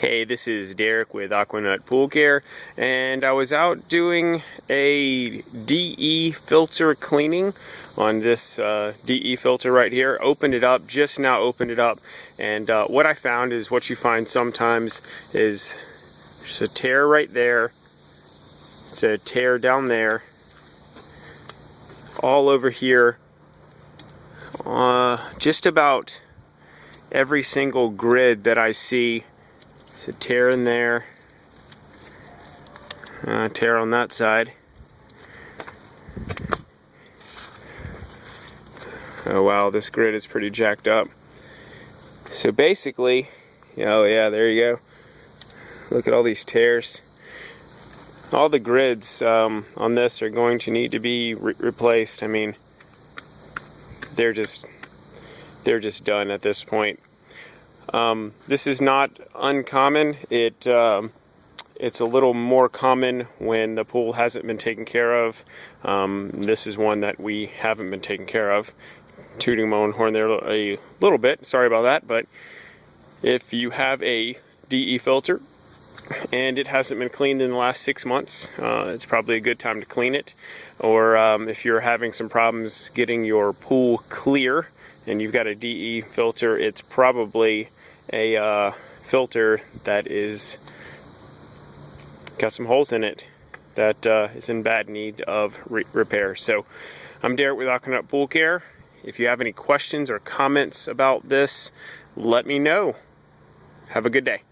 Hey, this is Derek with Aquanut Pool Care, and I was out doing a DE filter cleaning on this DE filter right here. Opened it up, just now opened it up, and what I found is what you find sometimes is there's a tear right there, it's a tear down there, all over here, just about every single grid that I see. A tear in there, tear on that side. Oh wow, this grid is pretty jacked up. So basically, oh yeah, there you go. Look at all these tears. All the grids on this are going to need to be replaced. I mean, they're just done at this point. This is not uncommon. It's a little more common when the pool hasn't been taken care of. This is one that we haven't been taken care of. Tooting my own horn there a little bit, sorry about that, but if you have a DE filter and it hasn't been cleaned in the last 6 months, it's probably a good time to clean it. Or if you're having some problems getting your pool clear and you've got a DE filter, it's probably a filter that is got some holes in it that is in bad need of repair. So I'm Derek with Aquanut Pool Care. If you have any questions or comments about this, let me know. Have a good day.